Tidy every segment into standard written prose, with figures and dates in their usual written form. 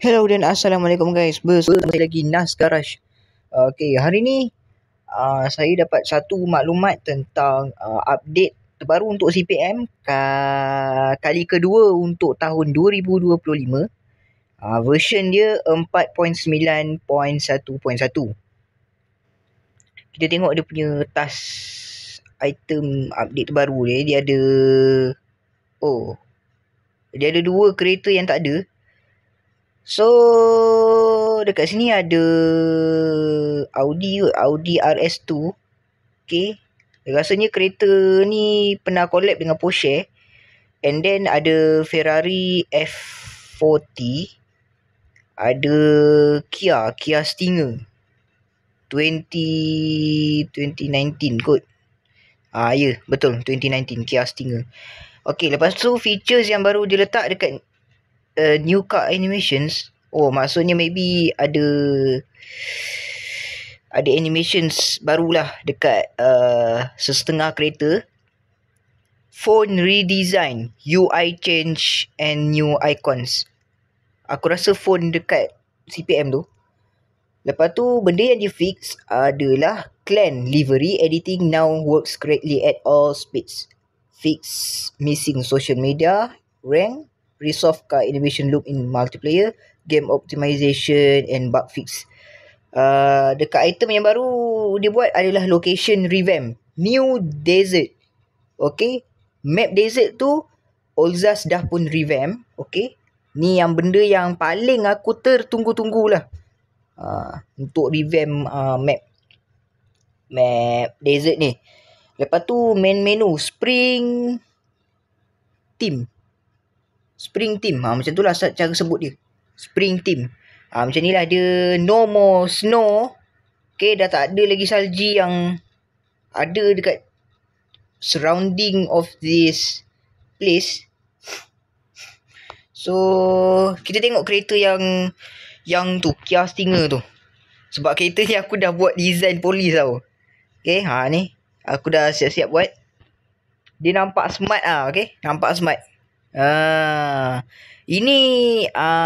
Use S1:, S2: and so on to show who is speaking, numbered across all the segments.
S1: Hello dan Assalamualaikum guys. Bersama saya lagi Nas Garage. Okay, hari ni saya dapat satu maklumat tentang update terbaru untuk CPM kali kedua untuk tahun 2025. Version dia 4.9.1.1. Kita tengok dia punya task item update terbaru dia. Dia ada dua kereta yang tak ada. So dekat sini ada Audi RS2. Okay, rasanya kereta ni pernah collab dengan Porsche. And then ada Ferrari F40, ada Kia Stinger 2019 kot. Ya, betul, 2019 Kia Stinger. Okay, lepas tu features yang baru dia letak dekat new car animations. Maksudnya maybe ada animations barulah dekat setengah kereta. Phone redesign, UI change and new icons. Aku rasa phone dekat CPM tu. Lepas tu benda yang dia fix adalah clan livery editing now works correctly at all speeds. Fix missing social media rank, resolve car animation loop in multiplayer, game optimization and bug fix. Dekat item yang baru dia buat adalah location revamp, new desert. Okay, map desert tu Olzas dah pun revamp. Okay, ni yang benda yang paling aku tertunggu-tunggulah untuk revamp map desert ni. Lepas tu main menu Spring Team, macam tu lah cara sebut dia, Spring Team. Macam ni lah dia. No more snow. Okay, dah tak ada lagi salji yang ada dekat surrounding of this place. So kita tengok kereta yang tu, Kia Stinger tu. Sebab kereta ni aku dah buat design polis tau. Okay, ni aku dah siap-siap buat. Dia nampak smart okay, nampak smart. Ini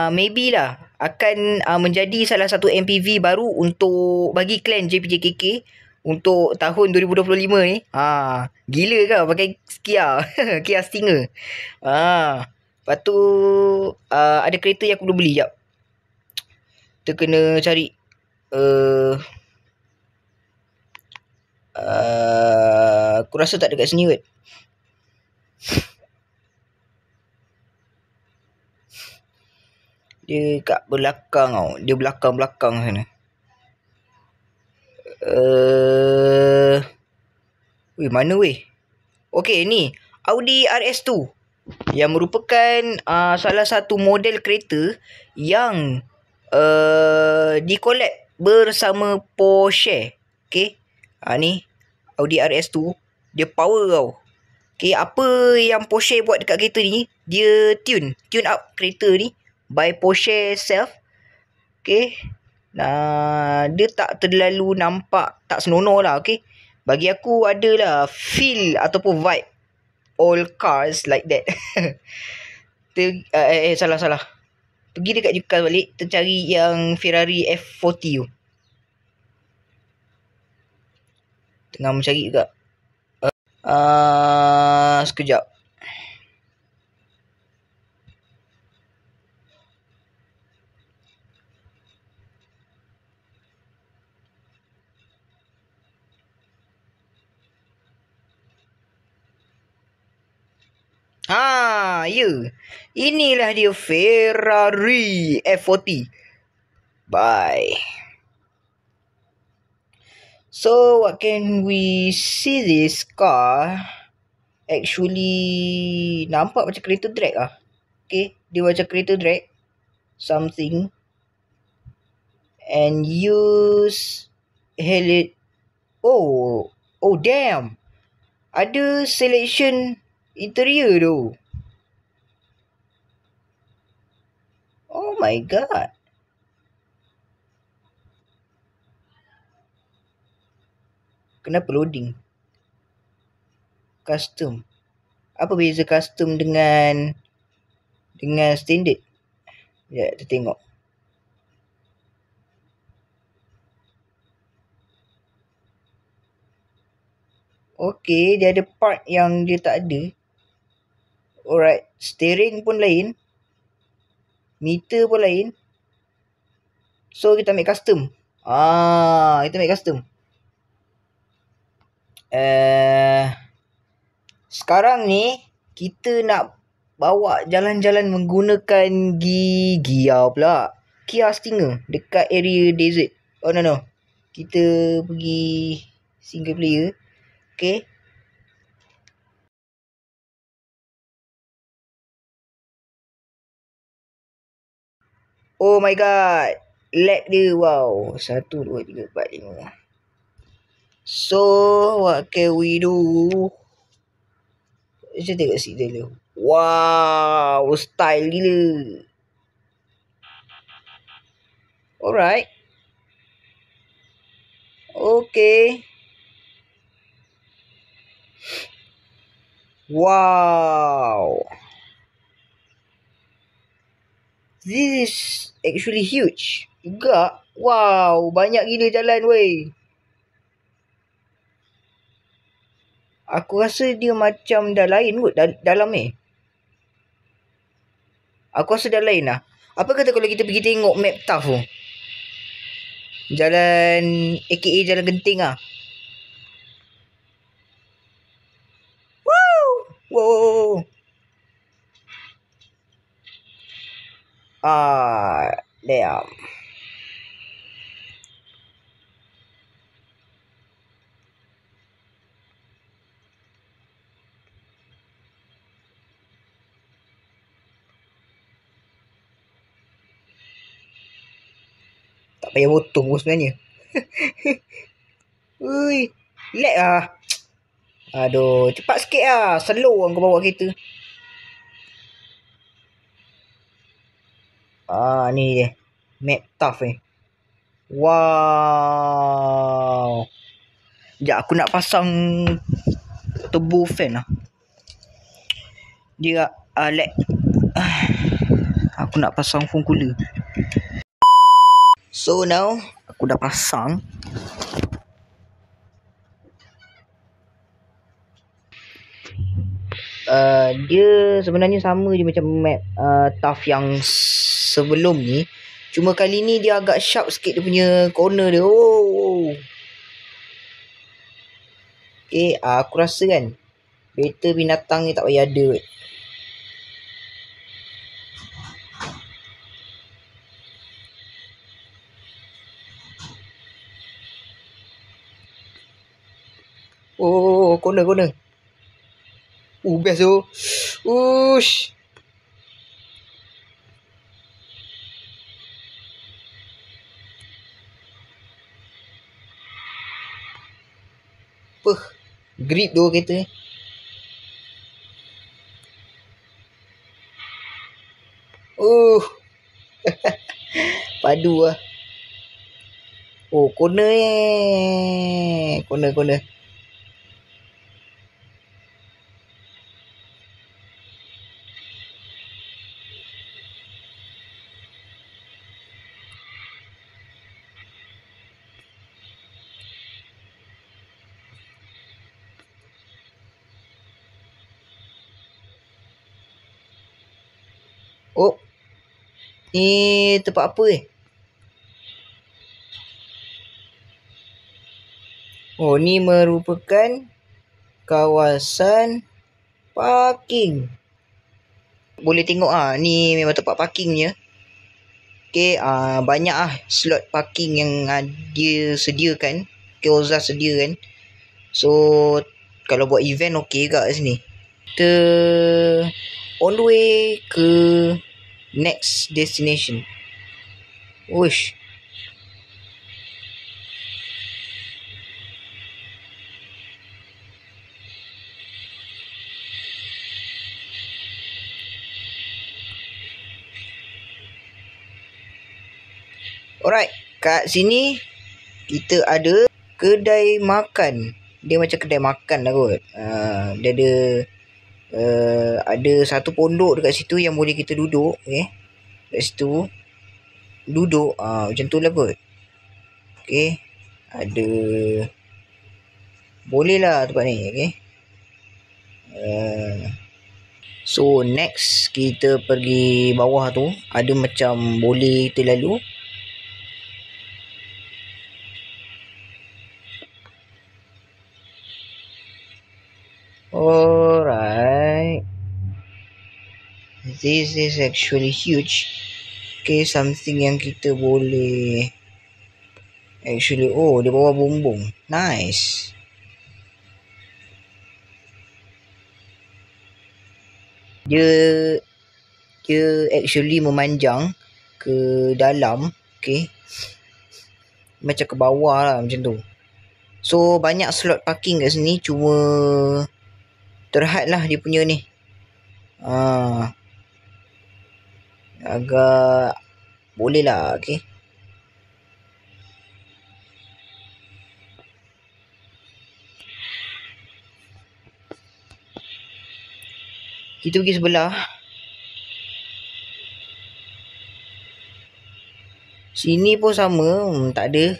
S1: maybe lah akan menjadi salah satu MPV baru untuk bagi clan JPJKK untuk tahun 2025 ni. Gila ke pakai Kia Kia Stinger. Lepas tu ada kereta yang aku belum beli. Jap, kita kena cari aku rasa tak dekat sini kot. Dia kat belakang tau. Dia belakang sana. Mana weh? Okay, ni Audi RS2 yang merupakan salah satu model kereta yang di-collab bersama Porsche. Okay, ni Audi RS2. Dia power tau. Okay, apa yang Porsche buat dekat kereta ni, dia tune up kereta ni by Porsche self. Okay, dia tak terlalu nampak, tak senonoh lah. Okay, bagi aku adalah feel ataupun vibe all cars like that. Salah. Pergi dekat Newcastle balik, tercari yang Ferrari F40 tu. Tengah mencari juga. Sekejap. Ya. Inilah dia Ferrari F40. Bye. So what can we see, this car actually nampak macam kereta drag Okay, dia macam kereta drag something and use helmet. Oh damn, ada selection interior tu. Oh my god. Kenapa loading? Custom. Apa beza custom dengan standard? Ya, kita tengok. Okay, dia ada part yang dia tak ada. Alright, steering pun lain. Meter pun lain. So, kita make custom. Kita make custom. Sekarang ni, kita nak bawa jalan-jalan menggunakan Gia pula. Kia Stinger dekat area desert. Oh no. Kita pergi single player. Okay. Oh my god. Lag dia, wow. 1, 2, 3, 4, 5. So, what can we do? Kita tengok sini dulu. Wow, style gila. Alright. Okay. Wow. This is actually huge. Juga. Wow, banyak gila jalan weh. Aku rasa dia macam dah lain kot dalam ni. Aku rasa dah lain lah. Apa kata kalau kita pergi tengok map tough tu? Jalan aka Jalan Genting lah. Wow. Damn. Tak payah potong pun sebenarnya. Ui, lag lah. Aduh, cepat sikit lah. Slow lah kau bawa kereta. Ni dia. Map tough ni. Wow. Sekejap, aku nak pasang turbo fan lah. Dia lag. Aku nak pasang phone cooler. So now, aku dah pasang. Dia sebenarnya sama je macam map tough yang sebelum ni. Cuma kali ni dia agak sharp sikit dia punya corner dia. Oh. Okay, aku rasa kan better binatang ni tak payah ada kot. Oh, corner. Best tu. Ush. Grip tu kereta ni. Padu lah. Oh, corner ni. Corner. Oh. Ni tempat apa ni? Oh, ni merupakan kawasan parking. Boleh tengok ni memang tempat parkingnya. Okay, banyak slot parking yang dia sediakan. Kioza sediakan. So, kalau buat event okey kat sini. Kita on the way ke next destination. Uish. Alright, kat sini kita ada kedai makan. Dia macam kedai makan lah kot. Dia ada satu pondok dekat situ yang boleh kita duduk. Okay, kat situ duduk macam tu lah kot. Okay, ada Boleh lah tempat ni. Okay. So next kita pergi bawah tu. Ada macam boleh kita lalu. Alright. This is actually huge. Okay, something yang kita boleh actually, oh, dia bawa bumbung. Nice. Dia actually memanjang ke dalam. Okay, macam ke bawah lah, macam tu. So banyak slot parking kat sini. Cuma terhad lah dia punya ni. Agak boleh lah. Okay, kita pergi sebelah. Sini pun sama, tak ada.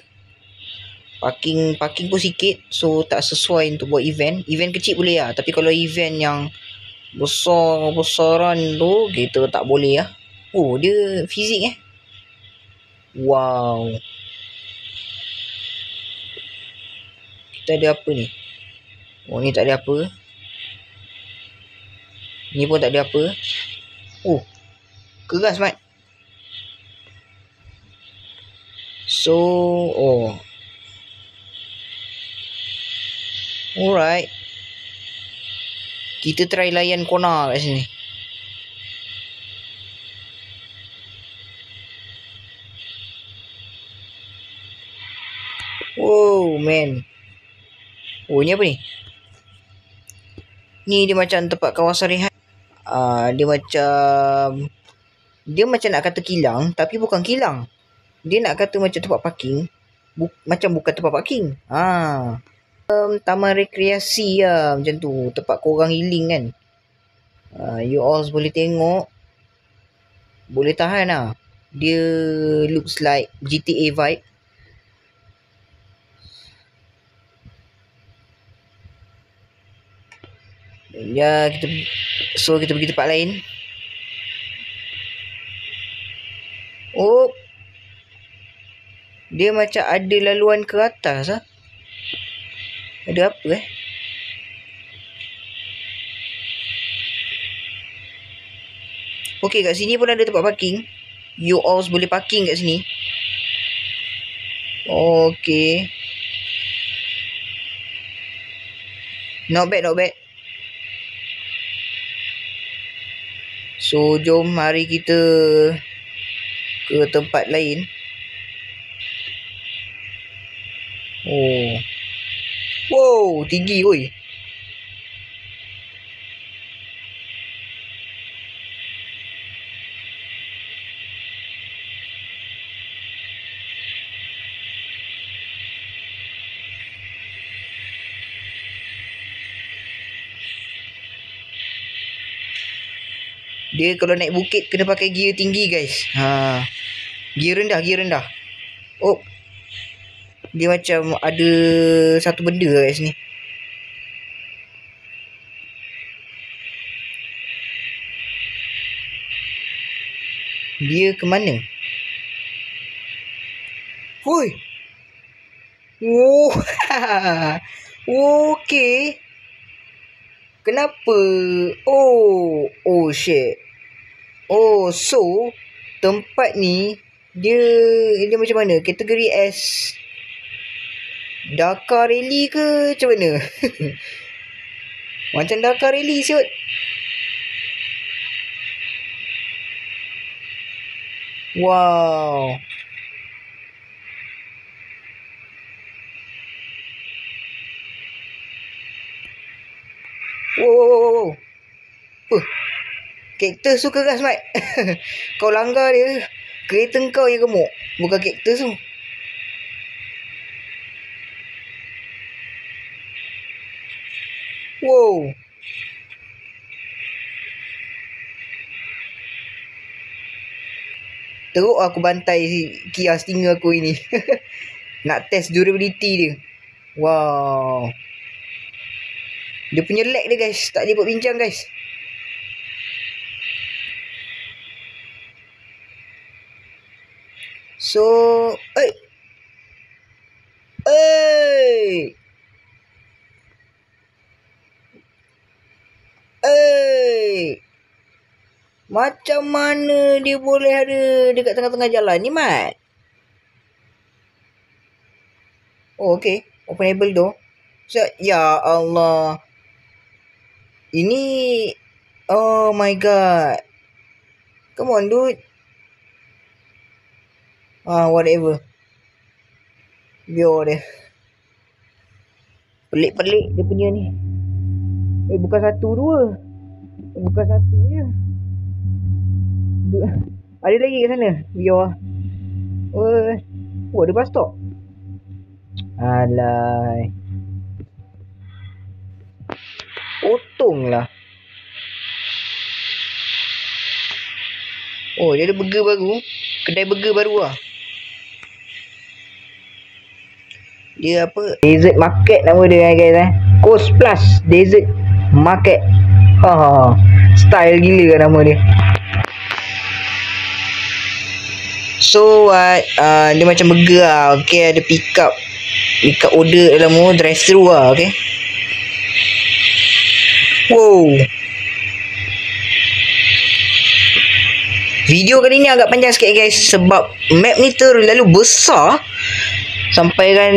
S1: Parking pun sikit. So tak sesuai untuk buat event. Event kecil boleh lah. Tapi kalau event yang besar-besaran tu, kita tak boleh lah. Oh, dia fizik Wow. Kita ada apa ni? Oh, ni tak ada apa. Ni pun tak ada apa. Oh, keras Mat. So, oh, alright. Kita try layan Kona kat sini. Oh man. Oh, ni apa ni? Ni dia macam tempat kawasan rehat. Dia macam nak kata kilang, tapi bukan kilang. Dia nak kata macam tempat parking, macam bukan tempat parking. Taman rekreasi lah, macam tu. Tempat korang healing kan. You all boleh tengok. Boleh tahan lah. Dia looks like GTA vibe. Ya, kita pergi tempat lain. Oh, dia macam ada laluan ke atas lah. Ada apa Okay, kat sini pun ada tempat parking. You all boleh parking kat sini. Okay. Not bad. So, jom mari kita ke tempat lain. Oh. Wow, tinggi oi. Dia kalau naik bukit kena pakai gear tinggi guys. Gear rendah. Oh. Dia macam ada satu benda kat sini. Dia ke mana? Hui. Oh. Okay. Kenapa? Oh shit. Oh, so tempat ni dia macam mana? Kategori S Dakar Rally ke macam mana? Macam Dakar Rally siut. Wow. Wow. Kaktus tu keras Mat. Kau langgar dia, kereta kau yang gemuk, bukan kaktus tu. Wow. Teruk aku bantai Kia Stinger aku ini. Nak test durability dia. Wow. Dia punya lag dia guys, tak boleh buat bincang guys. So, macam mana dia boleh ada dekat tengah-tengah jalan ni, Mat? Oh, okay. Openable door. So, ya Allah. Ini, oh my god. Come on, dude. Whatever. Biar dia. Pelik-pelik dia punya ni. Bukan satu, dua. Bukan satu je. Ada lagi kat sana. Biar. Ada bus stop. Alai. Potong lah. Oh, dia ada burger baru. Kedai burger baru lah. Dia apa? Desert Market nama dia guys. Coast Plus Desert Market. Style gila kan nama dia. So dia macam burger lah. Okay, ada pick up order dalam drive thru lah. Okay. Wow. Video kali ni agak panjang sikit guys, sebab map ni terlalu besar sampai kan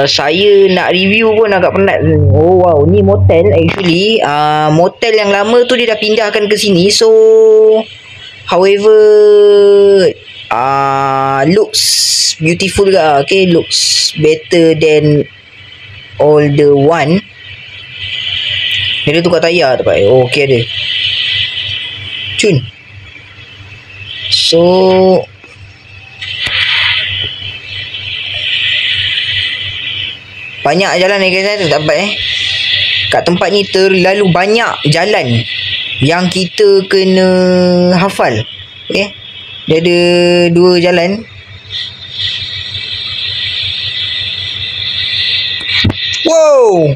S1: saya nak review pun agak penat. Oh wow, ni motel actually. Motel yang lama tu dia dah pindahkan ke sini. So however looks beautiful lah. Okay, looks better than all the one. Dia tukar tayar tu pak. Oh, okay ada. Cun. So banyak jalan ni guys, tu dapat kat tempat ni terlalu banyak jalan yang kita kena hafal. Okay, dia ada 2 jalan. Wow.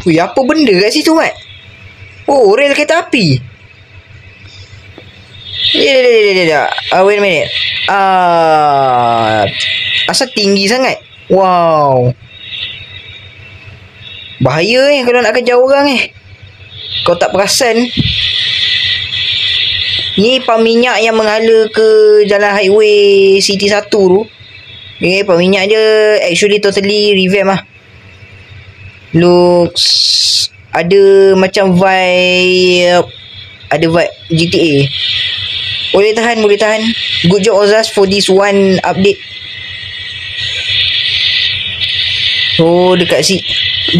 S1: Wih, apa benda kat situ, Mat? Oh, rel kereta api. Wait a minute. Asal tinggi sangat. Wow. Bahaya kalau nak kejar orang Kau tak perasan. Ni pam minyak yang menghala ke jalan highway City 1 tu. Pam minyak dia actually totally revamp lah. Looks ada macam vibe, ada vibe GTA. Boleh tahan. Good job Ozas for this one update. Oh, dekat si.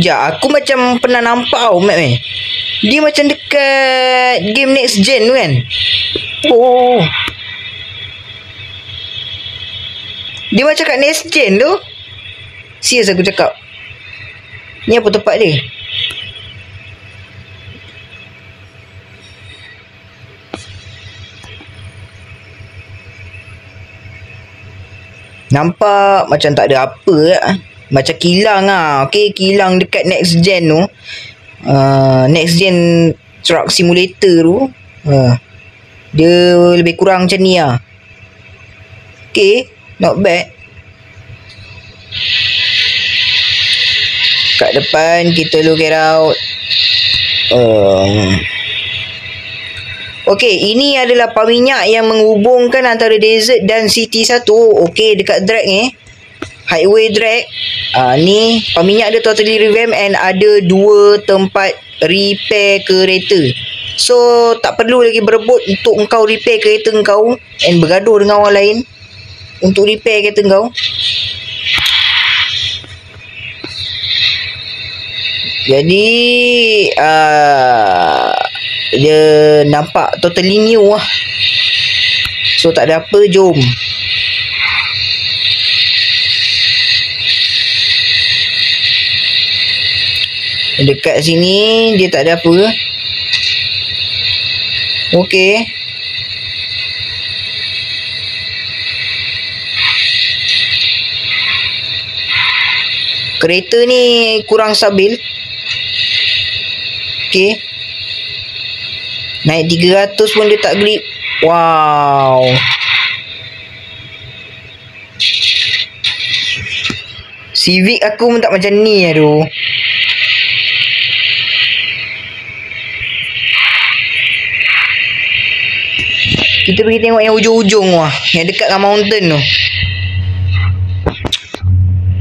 S1: Aku macam pernah nampak tau map ni. Dia macam dekat game next gen tu kan. Oh. Dia macam kat next gen tu. Serius aku cakap. Ni apa tempat dia? Nampak macam tak ada apa lah. Macam kilang lah. Okay, kilang dekat next gen tu. Next gen truck simulator tu. Dia lebih kurang macam ni lah. Okay, not bad. Kat depan kita look it out. Okay, ini adalah pam minyak yang menghubungkan antara desert dan city 1. Okay, dekat drag ni, highway drag. Ni pam minyak dia totally revamp and ada 2 tempat repair kereta. So tak perlu lagi berebut untuk engkau repair kereta engkau and bergaduh dengan orang lain untuk repair kereta engkau. Jadi dia nampak totally new lah. So tak ada apa, jom. Dekat sini dia tak ada apa. Okay. Kereta ni kurang stabil. Okay. Naik 300 pun dia tak grip. Wow. Civic aku pun tak macam ni. Aduh. Kita pergi tengok yang hujung-hujung wah, yang dekat dengan mountain tu.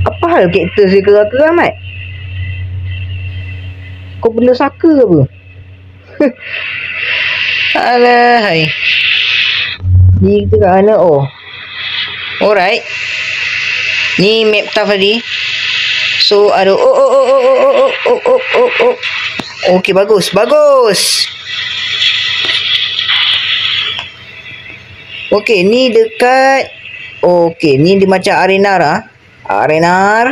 S1: Apa hal kaktus dia kerak-kerak amat? Kau benda saka ke apa? Alahai. Ni kita kat mana? Oh. Alright. Ni map tough tadi. So ada Okay, bagus. Okay, ni dekat. Okay, ni dia macam arena lah. Arena.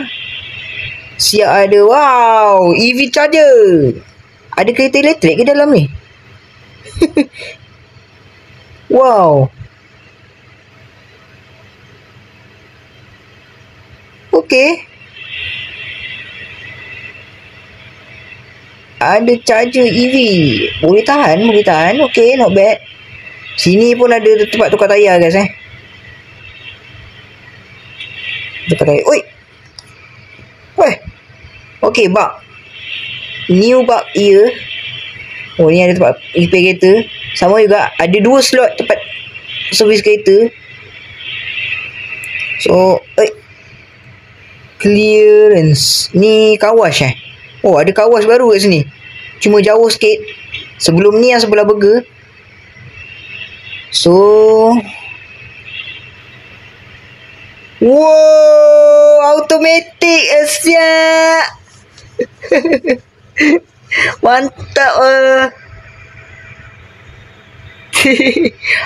S1: Siap ada. Wow, EV charger. Ada kereta elektrik ke dalam ni? Wow. Okay. Ada charger EV. Boleh tahan. Okay, not bad. Sini pun ada tempat tukar tayar guys Tukar tayar. Oi. Weh. Okay, bug. New bug here. Oh, ni ada tempat repair kereta. Sama juga ada 2 slot tempat servis kereta. So, clearance. Ni kawas Oh, ada kawas baru kat sini. Cuma jauh sikit. Sebelum ni yang sebelah burger. So, wow, automatic asyik. Mantap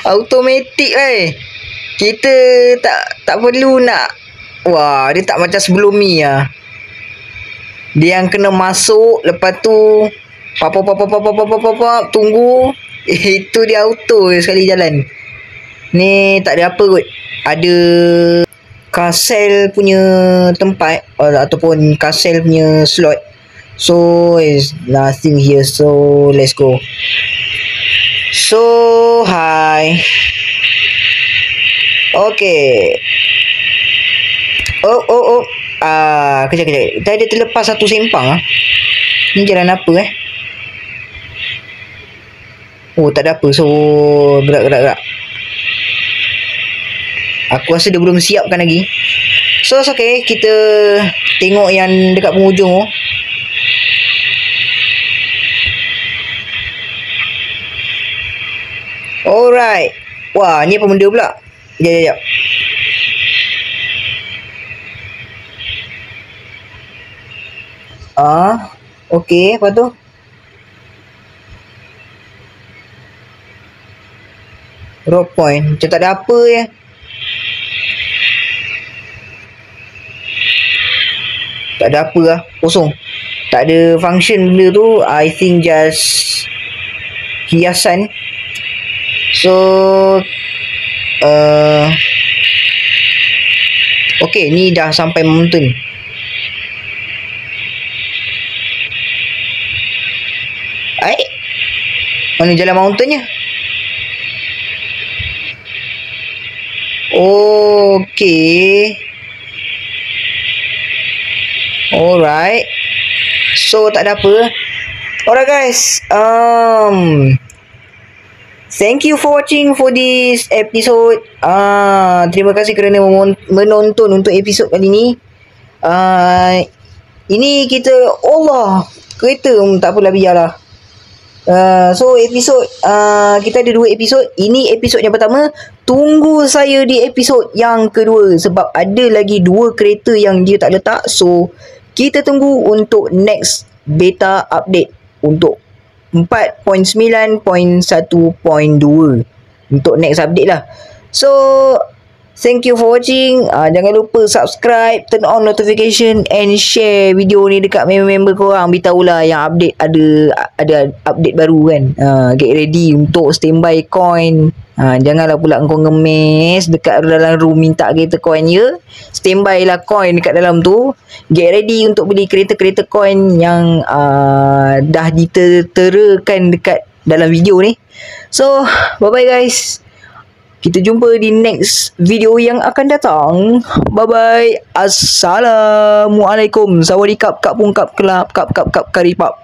S1: automatic Kita tak perlu nak. Wah, dia tak macam sebelum ni lah. Dia yang kena masuk, lepas tu pop tunggu. Itu dia auto sekali jalan. Ni tak ada apa kot. Ada Castle punya tempat ataupun Castle punya slot. So is nothing here. So let's go. So hi. Okay. Kejap. Kita ada terlepas satu sempang Ni jalan apa Oh, tak ada apa. So gerak. Aku rasa dia belum siapkan lagi. So it's okay. Kita tengok yang dekat penghujung Alright. Wah, ni apa benda pula? Sekejap. Okay, apa tu? Rock point. Macam tak ada apa Tak ada apa lah. Kosong. Tak ada function benda tu. I think just hiasan. So okay, ni dah sampai mountain. Mana jalan mountainnya? Okay. Alright. So tak ada apa. Alright guys. Thank you for watching for this episode. Terima kasih kerana menonton untuk episod kali ni. Ini kita kereta tak apalah, biarlah. So episod kita ada 2 episod. Ini episod yang pertama. Tunggu saya di episod yang kedua, sebab ada lagi 2 kereta yang dia tak letak. So kita tunggu untuk next beta update untuk 4.9.1.2 untuk next update lah. So thank you for watching. Jangan lupa subscribe, turn on notification and share video ni dekat member-member korang. Beritahulah yang update ada update baru kan. Get ready untuk standby coin Janganlah pula kau ngemes dekat dalam room minta kereta coin ya. Standby lah coin dekat dalam tu. Get ready untuk beli kereta-kereta coin yang dah diterakan dekat dalam video ni. So, bye-bye guys. Kita jumpa di next video yang akan datang. Bye-bye. Assalamualaikum. Sawadee kap, kap pung kap kelap, kap karipap.